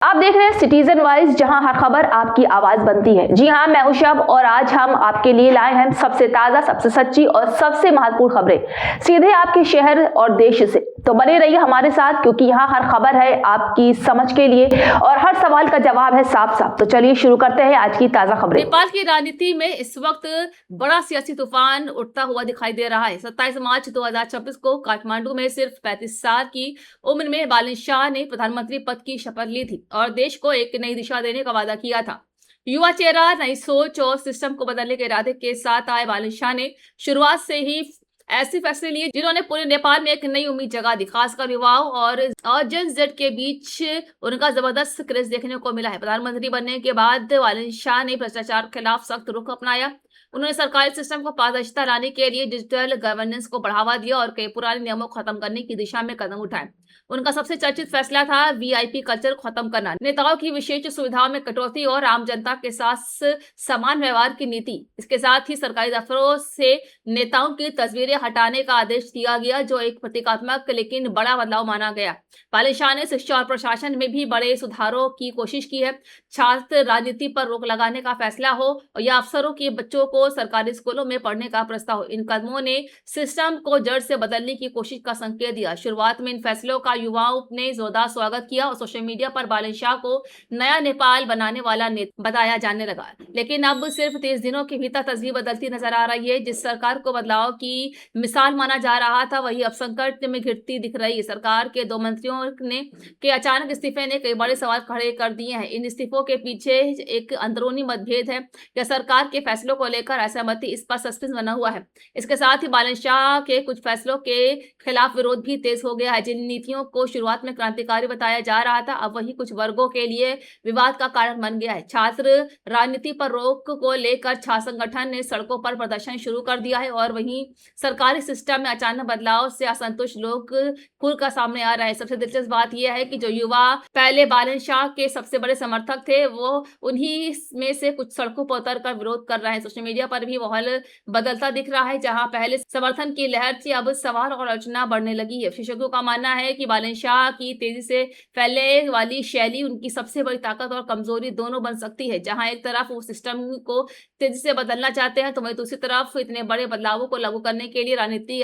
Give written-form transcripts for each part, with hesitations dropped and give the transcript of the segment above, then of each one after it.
आप देख रहे हैं सिटीजन वाइज, जहां हर खबर आपकी आवाज बनती है। जी हां, मैं हूं शब और आज हम आपके लिए लाए हैं सबसे ताजा, सबसे सच्ची और सबसे महत्वपूर्ण खबरें सीधे आपके शहर और देश से। तो बने रहिए हमारे साथ, क्योंकि यहाँ हर खबर है आपकी समझ के लिए और हर सवाल का जवाब है साफ साफ। तो चलिए शुरू करते हैं आज की ताजा खबरें। नेपाल की राजनीति में इस वक्त बड़ा सियासी तूफान उठता हुआ दिखाई दे रहा है। 27 मार्च 2026 को काठमांडू में सिर्फ 35 साल की उम्र में बालन शाह ने प्रधानमंत्री पद की शपथ ली थी और देश को एक नई दिशा देने का वादा किया था। युवा चेहरा, नई सोच और सिस्टम को बदलने के इरादे के साथ आए बालन शाह ने शुरुआत से ही ऐसे फैसले लिए जिन्होंने पूरे नेपाल में एक नई उम्मीद जगा दी। खासकर युवाओं और जेन जेड के बीच उनका जबरदस्त क्रेज देखने को मिला है। प्रधानमंत्री बनने के बाद बालन शाह ने भ्रष्टाचार के खिलाफ सख्त रुख अपनाया। उन्होंने सरकारी सिस्टम को पारदर्शिता लाने के लिए डिजिटल गवर्नेंस को बढ़ावा दिया और कई पुराने नियमों को खत्म करने की दिशा में कदम उठाए। उनका सबसे चर्चित फैसला था वीआईपी कल्चर खत्म करना, नेताओं की विशेष सुविधाओं में कटौती और आम जनता के साथ समान व्यवहार की नीति। इसके साथ ही सरकारी दफ्तरों से नेताओं की तस्वीरें हटाने का आदेश दिया गया, जो एक प्रतीकात्मक लेकिन बड़ा बदलाव माना गया। बालन शाह ने शिक्षा और प्रशासन में भी बड़े सुधारों की कोशिश की है। छात्र राजनीति पर रोक लगाने का फैसला हो या अफसरों के बच्चों को सरकारी स्कूलों में पढ़ने का प्रस्ताव, इन कदमों ने सिस्टम को जड़ से बदलने की कोशिश का संकेत दिया। शुरुआत में इन फैसलों का युवाओं ने जोरदार स्वागत किया और सोशल मीडिया पर बालन शाह को नया नेपाल बनाने वाला नेता बताया जाने लगा। लेकिन अब सिर्फ 30 दिनों के भीतर तस्वीर बदलती नजर आ रही है। जिस सरकार को बदलाव की मिसाल माना जा रहा था, वही अब संकट में घिरती दिख रही है। सरकार के 2 मंत्रियों ने के अचानक इस्तीफे ने कई बड़े सवाल खड़े कर दिए हैं। इन इस्तीफों के पीछे एक अंदरूनी मतभेद है या सरकार के फैसलों को लेकर असहमति, इस पर सस्पेंस बना हुआ है। इसके साथ ही बालन शाह के कुछ फैसलों के खिलाफ विरोध भी तेज हो गया है। जिन नीतियों को शुरुआत में क्रांतिकारी बताया जा रहा था, अब वही कुछ वर्गों के लिए विवाद का कारण बन गया है। छात्र राजनीति पर रोक को लेकर छात्र संगठन ने सड़कों पर प्रदर्शन शुरू कर दिया है और वहीं सरकारी सिस्टम में अचानक बदलाव से असंतुष्ट लोग खुलकर सामने आ रहे हैं। सबसे दिलचस्प बात यह है कि जो युवा पहले बालन शाह के सबसे बड़े समर्थक थे, वो उन्हीं में से कुछ सड़कों पर उतरकर विरोध कर रहे हैं। सोशल मीडिया पर भी माहौल बदलता दिख रहा है। जहां पहले समर्थन की लहर थी, अब सवाल और आलोचना बढ़ने लगी है। विशेषज्ञों का मानना है कि बालन शाह की तेजी से फैलने वाली शैली उनकी सबसे बड़ी ताकत और कमजोरी दोनों बन सकती है। जहां एक तरफ वो सिस्टम को तेजी से बदलना चाहते हैं, तो वहीं दूसरी तरफ इतने बड़े बदलावों को लागू करने के लिए राजनीतिक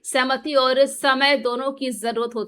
सहमति और समय दोनों की जरूरत होती है।